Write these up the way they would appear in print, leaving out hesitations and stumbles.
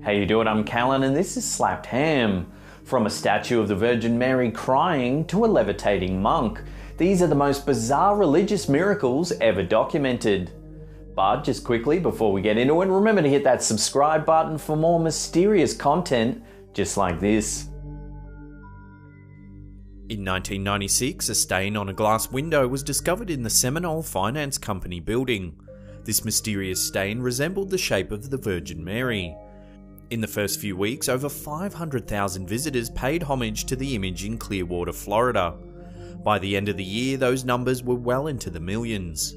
How you doing? I'm Callan and this is Slapped Ham. From a statue of the Virgin Mary crying to a levitating monk, these are the most bizarre religious miracles ever documented. But just quickly before we get into it, remember to hit that subscribe button for more mysterious content just like this. In 1996, a stain on a glass window was discovered in the Seminole Finance Company building. This mysterious stain resembled the shape of the Virgin Mary. In the first few weeks, over 500,000 visitors paid homage to the image in Clearwater, Florida. By the end of the year, those numbers were well into the millions.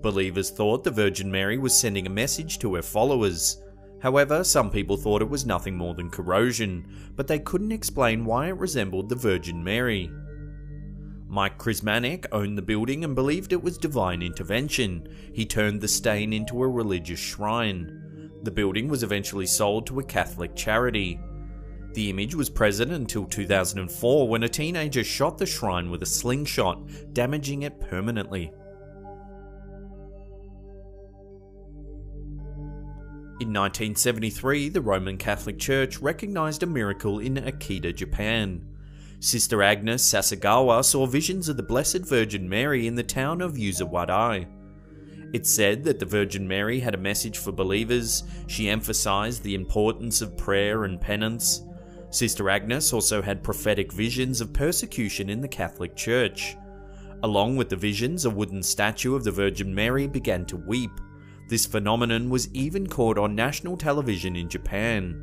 Believers thought the Virgin Mary was sending a message to her followers. However, some people thought it was nothing more than corrosion, but they couldn't explain why it resembled the Virgin Mary. Mike Krismanek owned the building and believed it was divine intervention. He turned the stain into a religious shrine. The building was eventually sold to a Catholic charity. The image was present until 2004 when a teenager shot the shrine with a slingshot, damaging it permanently. In 1973, the Roman Catholic Church recognized a miracle in Akita, Japan. Sister Agnes Sasagawa saw visions of the Blessed Virgin Mary in the town of Yuzawadai. It's said that the Virgin Mary had a message for believers. She emphasized the importance of prayer and penance. Sister Agnes also had prophetic visions of persecution in the Catholic Church. Along with the visions, a wooden statue of the Virgin Mary began to weep. This phenomenon was even caught on national television in Japan.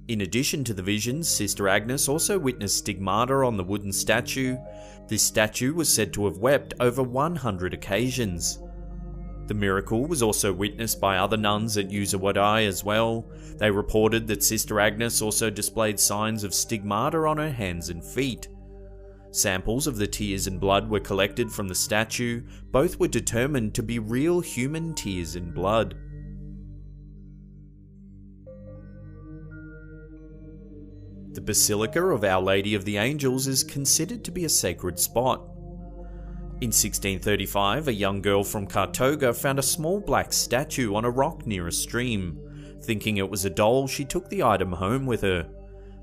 In addition to the visions, Sister Agnes also witnessed stigmata on the wooden statue. This statue was said to have wept over 100 occasions. The miracle was also witnessed by other nuns at Yuzawadai as well. They reported that Sister Agnes also displayed signs of stigmata on her hands and feet. Samples of the tears and blood were collected from the statue. Both were determined to be real human tears and blood. The Basilica of Our Lady of the Angels is considered to be a sacred spot. In 1635, a young girl from Kartoga found a small black statue on a rock near a stream. Thinking it was a doll, she took the item home with her.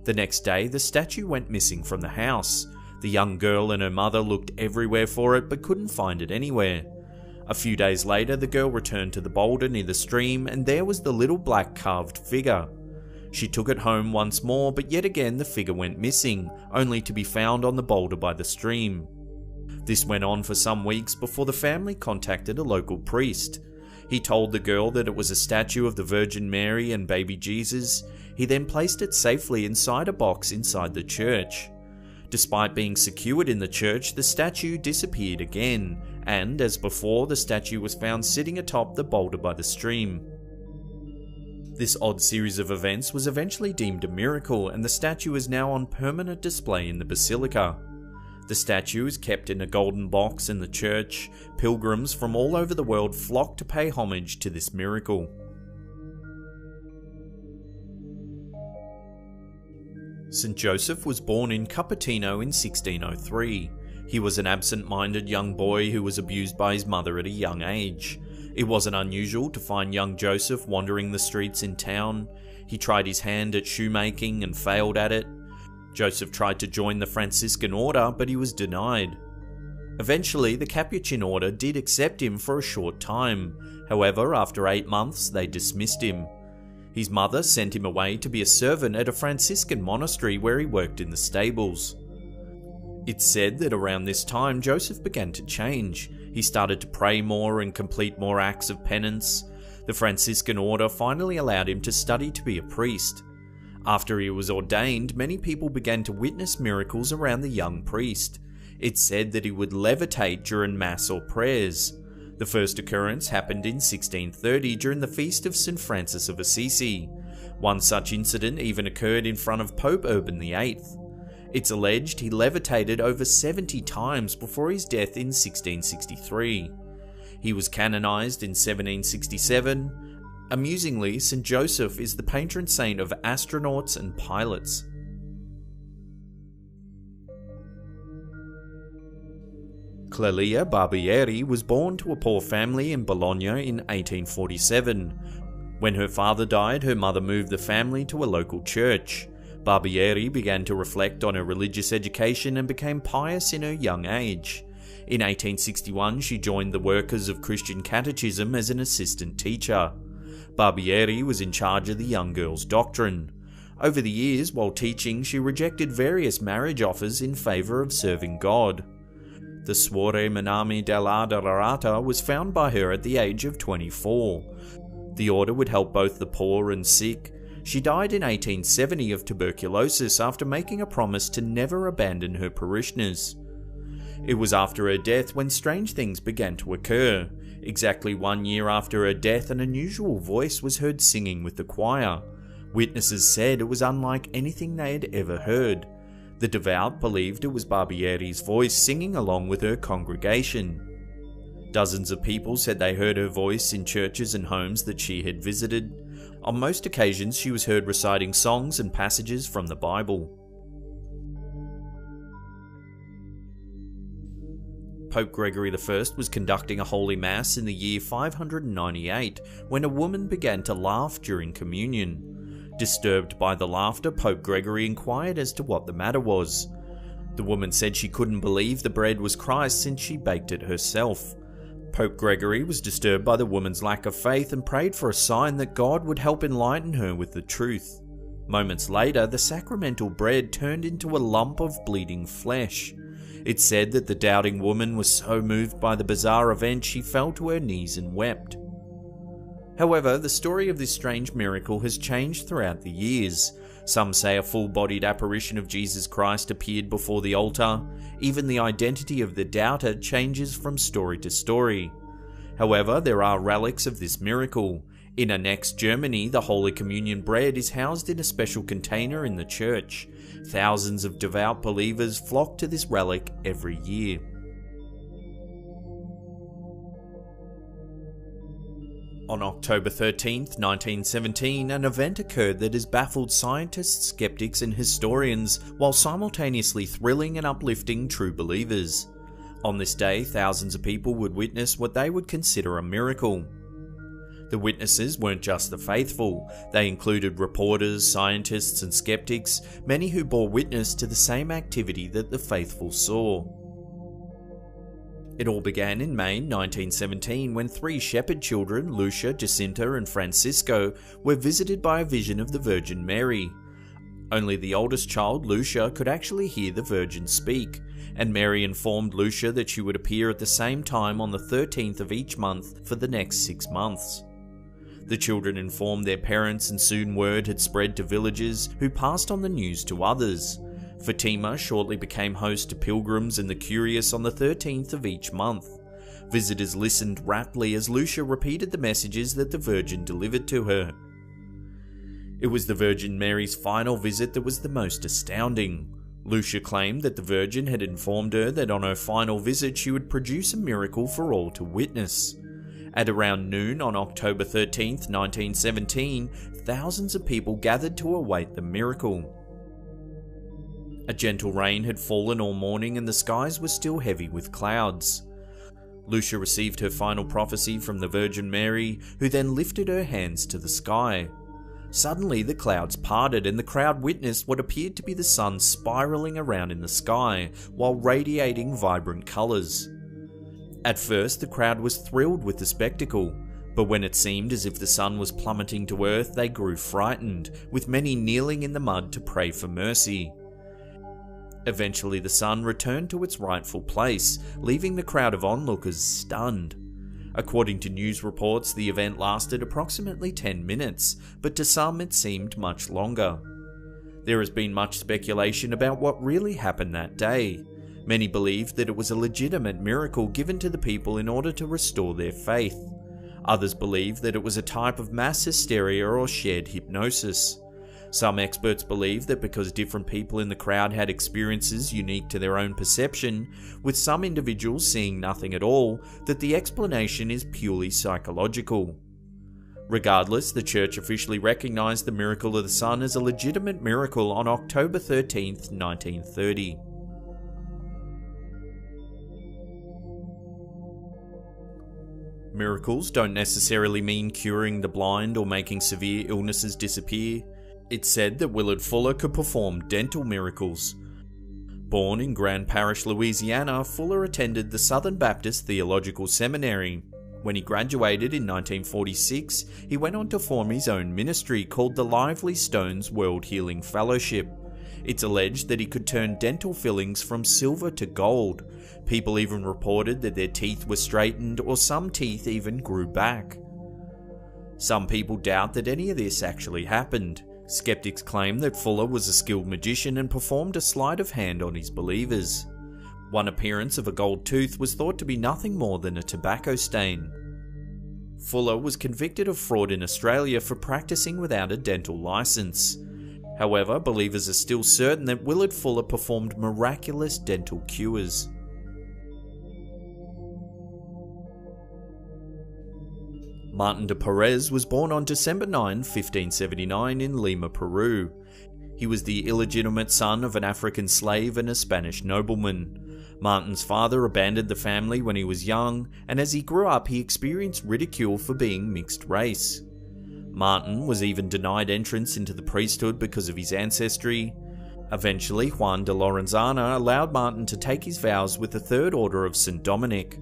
The next day, the statue went missing from the house. The young girl and her mother looked everywhere for it but couldn't find it anywhere. A few days later, the girl returned to the boulder near the stream and there was the little black carved figure. She took it home once more, but yet again the figure went missing, only to be found on the boulder by the stream. This went on for some weeks before the family contacted a local priest. He told the girl that it was a statue of the Virgin Mary and baby Jesus. He then placed it safely inside a box inside the church. Despite being secured in the church, the statue disappeared again, and as before, the statue was found sitting atop the boulder by the stream. This odd series of events was eventually deemed a miracle, and the statue is now on permanent display in the basilica. The statue is kept in a golden box in the church. Pilgrims from all over the world flock to pay homage to this miracle. St. Joseph was born in Cupertino in 1603. He was an absent-minded young boy who was abused by his mother at a young age. It wasn't unusual to find young Joseph wandering the streets in town. He tried his hand at shoemaking and failed at it. Joseph tried to join the Franciscan order, but he was denied. Eventually, the Capuchin order did accept him for a short time. However, after 8 months, they dismissed him. His mother sent him away to be a servant at a Franciscan monastery where he worked in the stables. It's said that around this time, Joseph began to change. He started to pray more and complete more acts of penance. The Franciscan order finally allowed him to study to be a priest. After he was ordained, many people began to witness miracles around the young priest. It's said that he would levitate during Mass or prayers. The first occurrence happened in 1630 during the feast of St. Francis of Assisi. One such incident even occurred in front of Pope Urban VIII. It's alleged he levitated over 70 times before his death in 1663. He was canonized in 1767. Amusingly, St. Joseph is the patron saint of astronauts and pilots. Clelia Barbieri was born to a poor family in Bologna in 1847. When her father died, her mother moved the family to a local church. Barbieri began to reflect on her religious education and became pious in her young age. In 1861, she joined the Workers of Christian Catechism as an assistant teacher. Barbieri was in charge of the young girl's doctrine. Over the years, while teaching, she rejected various marriage offers in favour of serving God. The Suore Minami dell'Adolerata was found by her at the age of 24. The order would help both the poor and sick. She died in 1870 of tuberculosis after making a promise to never abandon her parishioners. It was after her death when strange things began to occur. Exactly 1 year after her death, an unusual voice was heard singing with the choir. Witnesses said it was unlike anything they had ever heard. The devout believed it was Barbieri's voice singing along with her congregation. Dozens of people said they heard her voice in churches and homes that she had visited. On most occasions, she was heard reciting songs and passages from the Bible. Pope Gregory I was conducting a Holy Mass in the year 598 when a woman began to laugh during communion. Disturbed by the laughter, Pope Gregory inquired as to what the matter was. The woman said she couldn't believe the bread was Christ since she baked it herself. Pope Gregory was disturbed by the woman's lack of faith and prayed for a sign that God would help enlighten her with the truth. Moments later, the sacramental bread turned into a lump of bleeding flesh. It said that the doubting woman was so moved by the bizarre event she fell to her knees and wept. However, the story of this strange miracle has changed throughout the years. Some say a full-bodied apparition of Jesus Christ appeared before the altar. Even the identity of the doubter changes from story to story. However, there are relics of this miracle. In Annex, Germany, the Holy Communion bread is housed in a special container in the church. Thousands of devout believers flock to this relic every year. On October 13th, 1917, an event occurred that has baffled scientists, skeptics and historians, while simultaneously thrilling and uplifting true believers. On this day, thousands of people would witness what they would consider a miracle. The witnesses weren't just the faithful, they included reporters, scientists and skeptics, many who bore witness to the same activity that the faithful saw. It all began in May 1917 when 3 shepherd children, Lucia, Jacinta and Francisco, were visited by a vision of the Virgin Mary. Only the oldest child, Lucia, could actually hear the Virgin speak, and Mary informed Lucia that she would appear at the same time on the 13th of each month for the next 6 months. The children informed their parents and soon word had spread to villagers who passed on the news to others. Fatima shortly became host to pilgrims and the curious on the 13th of each month. Visitors listened raptly as Lucia repeated the messages that the Virgin delivered to her. It was the Virgin Mary's final visit that was the most astounding. Lucia claimed that the Virgin had informed her that on her final visit she would produce a miracle for all to witness. At around noon on October 13th, 1917, thousands of people gathered to await the miracle. A gentle rain had fallen all morning and the skies were still heavy with clouds. Lucia received her final prophecy from the Virgin Mary, who then lifted her hands to the sky. Suddenly the clouds parted and the crowd witnessed what appeared to be the sun spiraling around in the sky, while radiating vibrant colours. At first the crowd was thrilled with the spectacle, but when it seemed as if the sun was plummeting to earth, they grew frightened, with many kneeling in the mud to pray for mercy. Eventually the sun returned to its rightful place, leaving the crowd of onlookers stunned. According to news reports, the event lasted approximately 10 minutes, but to some it seemed much longer. There has been much speculation about what really happened that day. Many believed that it was a legitimate miracle given to the people in order to restore their faith. Others believed that it was a type of mass hysteria or shared hypnosis. Some experts believe that because different people in the crowd had experiences unique to their own perception, with some individuals seeing nothing at all, that the explanation is purely psychological. Regardless, the Church officially recognized the miracle of the sun as a legitimate miracle on October 13th, 1930. Miracles don't necessarily mean curing the blind or making severe illnesses disappear. It's said that Willard Fuller could perform dental miracles. Born in Grand Parish, Louisiana, Fuller attended the Southern Baptist Theological Seminary. When he graduated in 1946, he went on to form his own ministry called the Lively Stones World Healing Fellowship. It's alleged that he could turn dental fillings from silver to gold. People even reported that their teeth were straightened, or some teeth even grew back. Some people doubt that any of this actually happened. Skeptics claim that Fuller was a skilled magician and performed a sleight of hand on his believers. One appearance of a gold tooth was thought to be nothing more than a tobacco stain. Fuller was convicted of fraud in Australia for practicing without a dental license. However, believers are still certain that Willard Fuller performed miraculous dental cures. Martin de Perez was born on December 9, 1579 in Lima, Peru. He was the illegitimate son of an African slave and a Spanish nobleman. Martin's father abandoned the family when he was young, and as he grew up he experienced ridicule for being mixed race. Martin was even denied entrance into the priesthood because of his ancestry. Eventually, Juan de Lorenzana allowed Martin to take his vows with the Third Order of St. Dominic.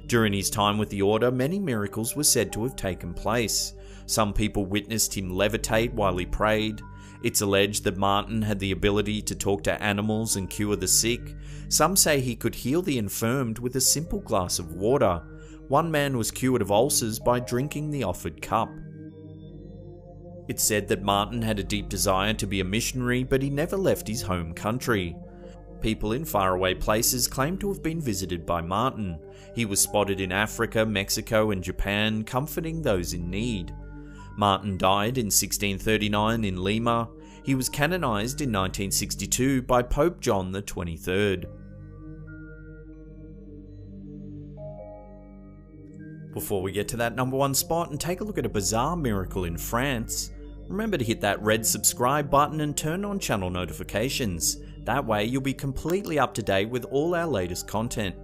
During his time with the order, many miracles were said to have taken place. Some people witnessed him levitate while he prayed. It's alleged that Martin had the ability to talk to animals and cure the sick. Some say he could heal the infirmed with a simple glass of water. One man was cured of ulcers by drinking the offered cup. It's said that Martin had a deep desire to be a missionary, but he never left his home country. People in faraway places claim to have been visited by Martin. He was spotted in Africa, Mexico, and Japan, comforting those in need. Martin died in 1639 in Lima. He was canonized in 1962 by Pope John XXIII. Before we get to that number one spot and take a look at a bizarre miracle in France, remember to hit that red subscribe button and turn on channel notifications. That way you'll be completely up to date with all our latest content.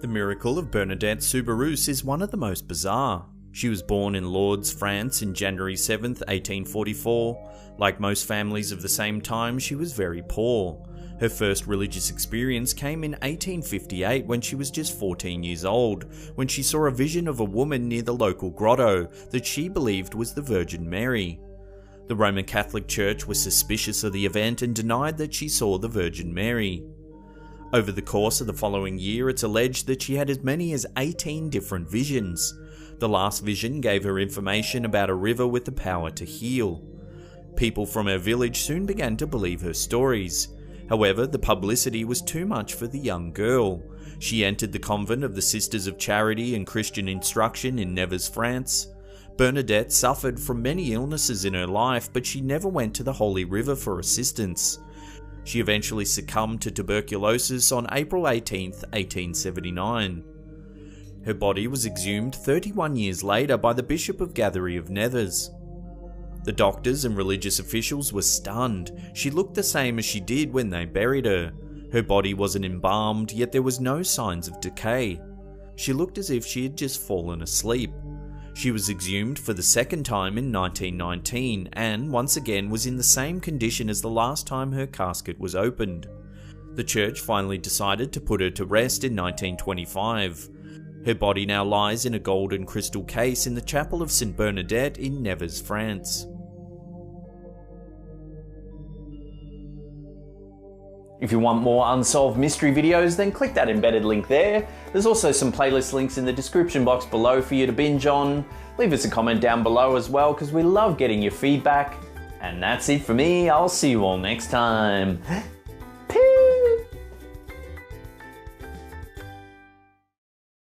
The miracle of Bernadette Soubirous is one of the most bizarre. She was born in Lourdes, France in January 7th, 1844. Like most families of the same time, she was very poor. Her first religious experience came in 1858 when she was just 14 years old, when she saw a vision of a woman near the local grotto that she believed was the Virgin Mary. The Roman Catholic Church was suspicious of the event and denied that she saw the Virgin Mary. Over the course of the following year, it's alleged that she had as many as 18 different visions. The last vision gave her information about a river with the power to heal. People from her village soon began to believe her stories. However, the publicity was too much for the young girl. She entered the convent of the Sisters of Charity and Christian Instruction in Nevers, France. Bernadette suffered from many illnesses in her life, but she never went to the Holy River for assistance. She eventually succumbed to tuberculosis on April 18, 1879. Her body was exhumed 31 years later by the Bishop of Gathery of Nevers. The doctors and religious officials were stunned. She looked the same as she did when they buried her. Her body wasn't embalmed, yet there was no signs of decay. She looked as if she had just fallen asleep. She was exhumed for the second time in 1919 and, once again, was in the same condition as the last time her casket was opened. The church finally decided to put her to rest in 1925. Her body now lies in a gold and crystal case in the Chapel of St. Bernadette in Nevers, France. If you want more unsolved mystery videos, then click that embedded link there. There's also some playlist links in the description box below for you to binge on. Leave us a comment down below as well, because we love getting your feedback. And that's it for me. I'll see you all next time.